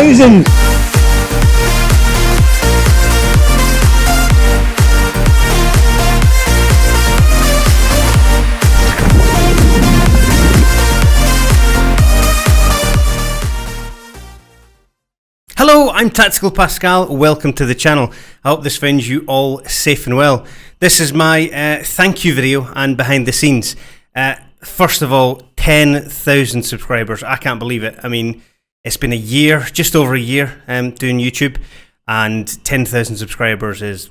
2000. Hello, I'm Tactical Pascal. Welcome to the channel. I hope this finds you all safe and well. This is my thank you video and behind the scenes. First of all, 10,000 subscribers. I can't believe it. I mean, it's been a year, just over a year, doing YouTube, and 10,000 subscribers it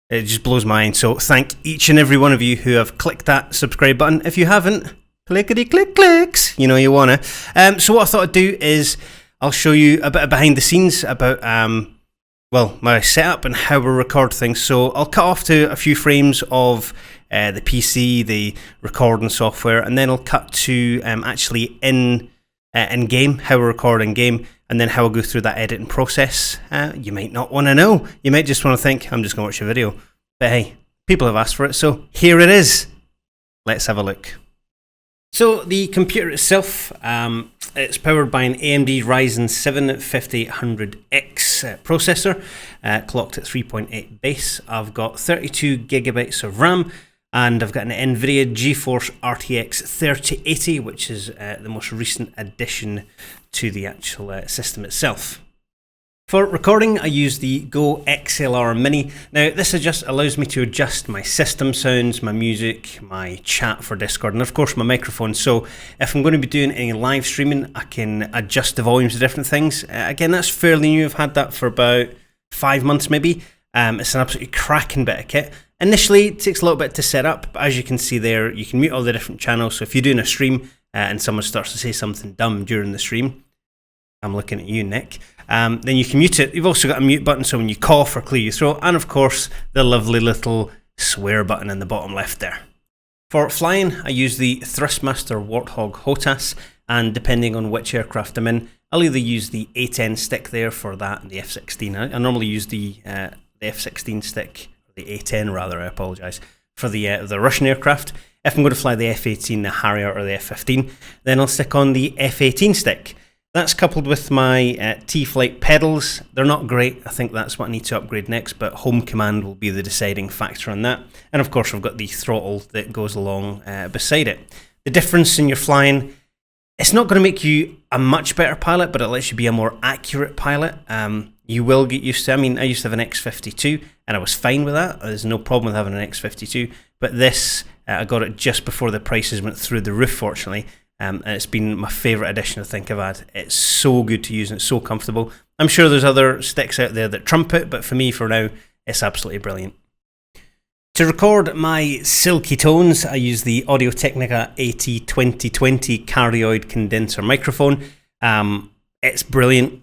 just blows my mind. So thank each and every one of you who have clicked that subscribe button. If you haven't, clickety click clicks. You know you wanna. So what I thought I'd do is I'll show you a bit of behind the scenes about well, my setup and how we record things. So I'll cut off to a few frames of the PC, the recording software, and then I'll cut to actually in game, how we record in game, and then how I go through that editing process. You might not want to know. You might just want to think, I'm just going to watch a video. But hey, people have asked for it, so here it is. Let's have a look. So the computer itself, it's powered by an AMD Ryzen 7 5800X processor, clocked at 3.8 base. I've got 32 gigabytes of RAM, and I've got an NVIDIA GeForce RTX 3080, which is the most recent addition to the actual system itself. For recording, I use the Go XLR Mini. Now, this just allows me to adjust my system sounds, my music, my chat for Discord, and of course my microphone. So if I'm going to be doing any live streaming, I can adjust the volumes of different things. Again, that's fairly new. I've had that for about 5 months maybe. It's an absolutely cracking bit of kit. Initially, it takes a little bit to set up, but as you can see there, you can mute all the different channels. So if you're doing a stream and someone starts to say something dumb during the stream, I'm looking at you, Nick. Then you can mute it. You've also got a mute button, so when you cough or clear your throat, and of course the lovely little swear button in the bottom left there. For flying, I use the Thrustmaster Warthog HOTAS, and depending on which aircraft I'm in, I'll either use the A10 stick there for that and the F-16. I normally use the F-16 stick, or the A10 rather, I apologise, for the Russian aircraft. If I'm going to fly the F-18, the Harrier, or the F-15, then I'll stick on the F-18 stick. That's coupled with my T-Flight pedals. They're not great. I think that's what I need to upgrade next, but home command will be the deciding factor on that. And of course, I've got the throttle that goes along beside it. The difference in your flying, it's not going to make you a much better pilot, but it lets you be a more accurate pilot. You will get used to, I mean, I used to have an X-52, and I was fine with that. There's no problem with having an X-52, but this, I got it just before the prices went through the roof, fortunately. And it's been my favourite addition I think I've had. It's so good to use and it's so comfortable. I'm sure there's other sticks out there that trump it, but for me, for now, it's absolutely brilliant. To record my silky tones, I use the Audio-Technica AT2020 cardioid condenser microphone. It's brilliant.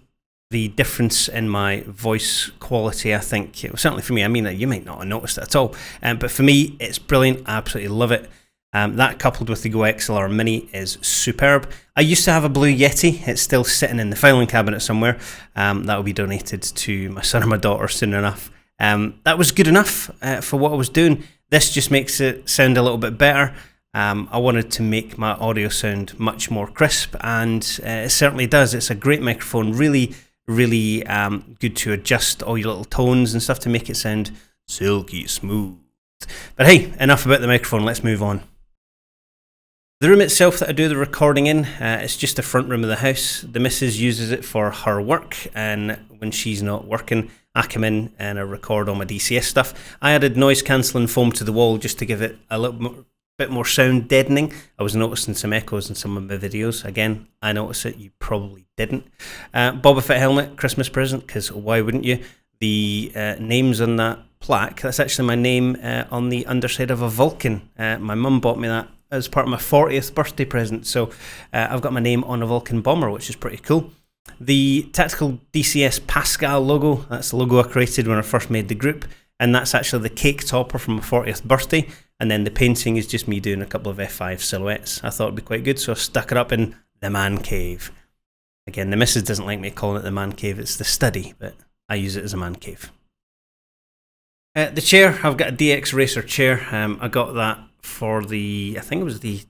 The difference in my voice quality, I think, certainly for me, I mean, you might not have noticed it at all, but for me, it's brilliant. I absolutely love it. That coupled with the Go XLR Mini is superb. I used to have a Blue Yeti. It's still sitting in the filing cabinet somewhere. That will be donated to my son and my daughter soon enough. That was good enough for what I was doing. This just makes it sound a little bit better. I wanted to make my audio sound much more crisp, and it certainly does. It's a great microphone. Really, really good to adjust all your little tones and stuff to make it sound silky smooth. But hey, enough about the microphone. Let's move on. The room itself that I do the recording in, it's just the front room of the house. The missus uses it for her work, and when she's not working, I come in and I record all my DCS stuff. I added noise cancelling foam to the wall just to give it a little bit more sound deadening. I was noticing some echoes in some of my videos. Again, I noticed it, you probably didn't. Boba Fett helmet, Christmas present, because why wouldn't you? The names on that plaque, that's actually my name on the underside of a Vulcan. My mum bought me that as part of my 40th birthday present, so I've got my name on a Vulcan bomber, which is pretty cool. The Tactical DCS Pascale logo, that's the logo I created when I first made the group, and that's actually the cake topper from my 40th birthday, and then the painting is just me doing a couple of F5 silhouettes. I thought it'd be quite good, so I stuck it up in the man cave. Again, the missus doesn't like me calling it the man cave, it's the study, but I use it as a man cave. The chair, I've got a DX Racer chair. I got that for the, I think it was the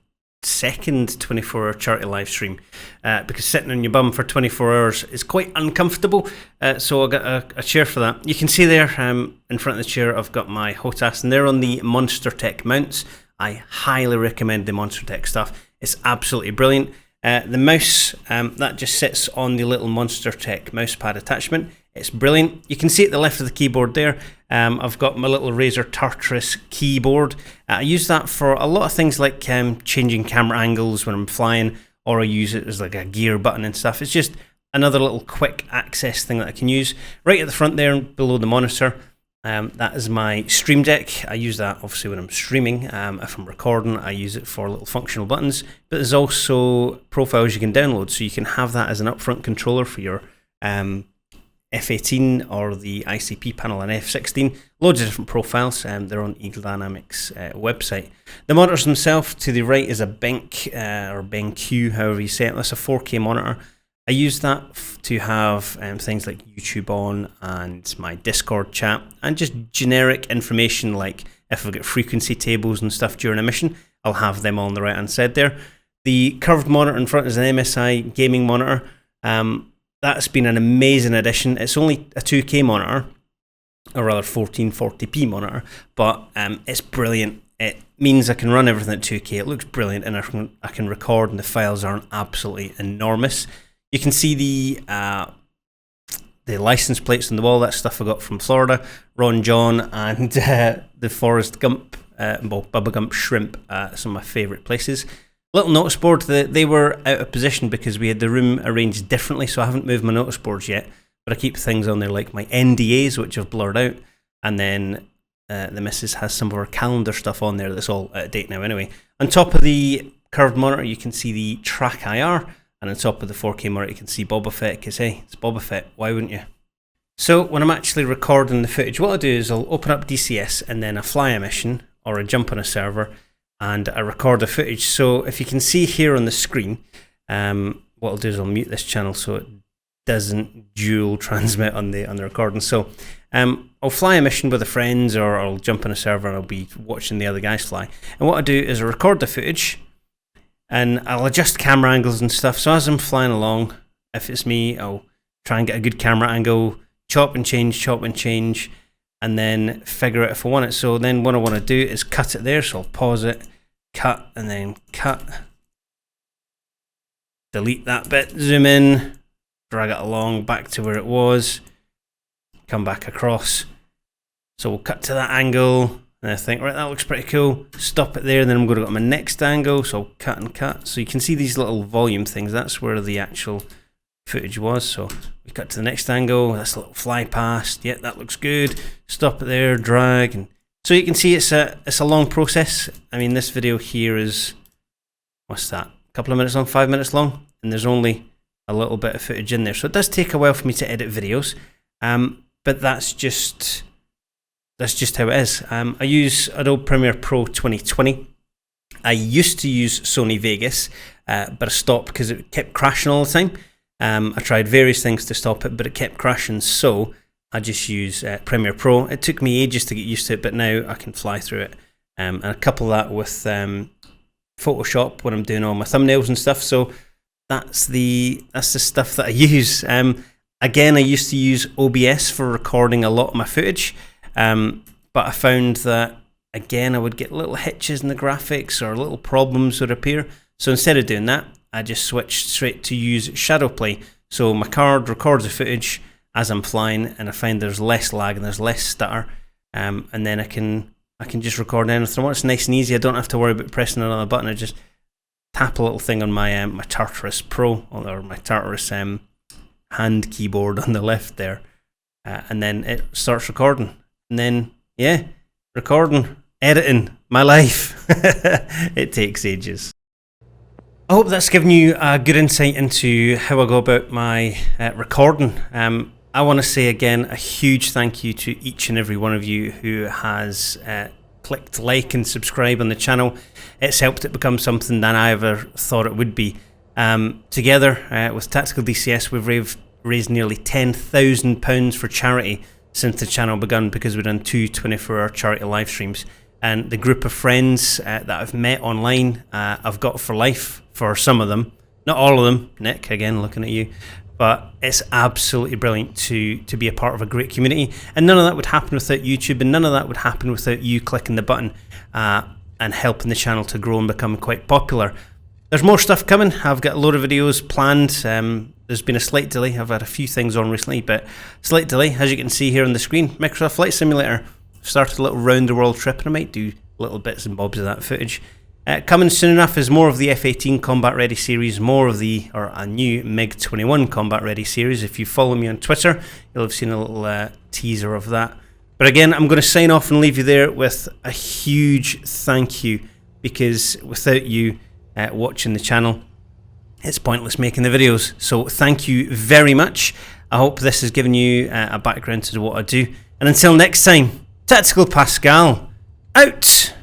second 24-hour charity live stream because sitting on your bum for 24 hours is quite uncomfortable. So I got a chair for that. You can see there in front of the chair I've got my HOTAS, and they're on the Monster Tech mounts. I highly recommend the Monster Tech stuff. It's absolutely brilliant. The mouse, that just sits on the little Monster Tech mouse pad attachment. It's brilliant. You can see at the left of the keyboard there, I've got my little Razer Tartarus keyboard. I use that for a lot of things like changing camera angles when I'm flying, or I use it as like a gear button and stuff. It's just another little quick access thing that I can use. Right at the front there, below the monitor, that is my Stream Deck. I use that obviously when I'm streaming. If I'm recording, I use it for little functional buttons. But there's also profiles you can download, so you can have that as an upfront controller for your F18 or the ICP panel on F16. Loads of different profiles. They're on Eagle Dynamics website. The monitors themselves, to the right is a BenQ or BenQ, however you say it. That's a 4K monitor. I use that to have things like YouTube on and my Discord chat and just generic information, like if I've got frequency tables and stuff during a mission, I'll have them on the right hand side there. The curved monitor in front is an MSI gaming monitor. That's been an amazing addition. It's only a 2K monitor, or rather 1440p monitor, but it's brilliant. It means I can run everything at 2K. It looks brilliant, and I can record, and the files aren't absolutely enormous. You can see the license plates on the wall. That stuff I got from Florida. Ron John and the Forrest Gump, Bubba Gump shrimp, some of my favourite places. Little notice board, they were out of position because we had the room arranged differently, so I haven't moved my notice boards yet, but I keep things on there like my NDAs, which I've blurred out, and then the missus has some of her calendar stuff on there that's all out of date now anyway. On top of the curved monitor, you can see the Track IR, and on top of the 4K monitor, you can see Boba Fett, because hey, it's Boba Fett, why wouldn't you? So when I'm actually recording the footage, what I'll do is I'll open up DCS, and then I fly a mission, or I jump on a server, and I record the footage. So if you can see here on the screen, what I'll do is I'll mute this channel so it doesn't dual transmit on the recording. So I'll fly a mission with the friends, or I'll jump on a server and I'll be watching the other guys fly. And what I do is I record the footage, and I'll adjust camera angles and stuff. So as I'm flying along, if it's me, I'll try and get a good camera angle, chop and change, and then figure out if I want it. So then what I want to do is cut it there. So I'll pause it, cut, and then cut. Delete that bit, zoom in, drag it along back to where it was, come back across. So we'll cut to that angle, and I think, right, that looks pretty cool. Stop it there, and then I'm going to go to my next angle, so I'll cut and cut. So you can see these little volume things, that's where the actual footage was. So we cut to the next angle, that's a little fly past, yeah, that looks good. Stop it there, drag, and so you can see it's a long process. I mean, this video here is, what's that, a couple of minutes long, 5 minutes long, and there's only a little bit of footage in there. So it does take a while for me to edit videos, but that's just how it is. I use Adobe Premiere Pro 2020. I used to use Sony Vegas, but I stopped because it kept crashing all the time. I tried various things to stop it, but it kept crashing, so I just use Premiere Pro. It took me ages to get used to it, but now I can fly through it. And I couple that with Photoshop when I'm doing all my thumbnails and stuff. So that's the stuff that I use. Again, I used to use OBS for recording a lot of my footage, but I found that again I would get little hitches in the graphics or little problems would appear. So instead of doing that, I just switched straight to use Shadowplay. So my card records the footage as I'm flying, and I find there's less lag and there's less stutter, and then I can just record anything I want. It's nice and easy. I don't have to worry about pressing another button. I just tap a little thing on my my Tartarus Pro, or my Tartarus hand keyboard on the left there, and then it starts recording. And then yeah, recording, editing, my life. It takes ages. I hope that's given you a good insight into how I go about my recording. I want to say again a huge thank you to each and every one of you who has clicked like and subscribe on the channel. It's helped it become something than I ever thought it would be. Together with Tactical DCS, we've raised nearly £10,000 for charity since the channel begun, because we've done two 24-hour charity live streams. and the group of friends that I've met online, I've got for life for some of them. Not all of them, Nick, again, looking at you. But it's absolutely brilliant to be a part of a great community. And none of that would happen without YouTube, and none of that would happen without you clicking the button and helping the channel to grow and become quite popular. There's more stuff coming. I've got a load of videos planned. There's been a slight delay. I've had a few things on recently, but slight delay, as you can see here on the screen. Microsoft Flight Simulator. Started a little round the world trip, and I might do little bits and bobs of that footage. Coming soon enough is more of the F-18 Combat Ready series, more of a new MiG-21 Combat Ready series. If you follow me on Twitter, you'll have seen a little teaser of that. But again, I'm going to sign off and leave you there with a huge thank you, because without you watching the channel, it's pointless making the videos. So thank you very much. I hope this has given you a background to what I do. And until next time, Tactical Pascal, out!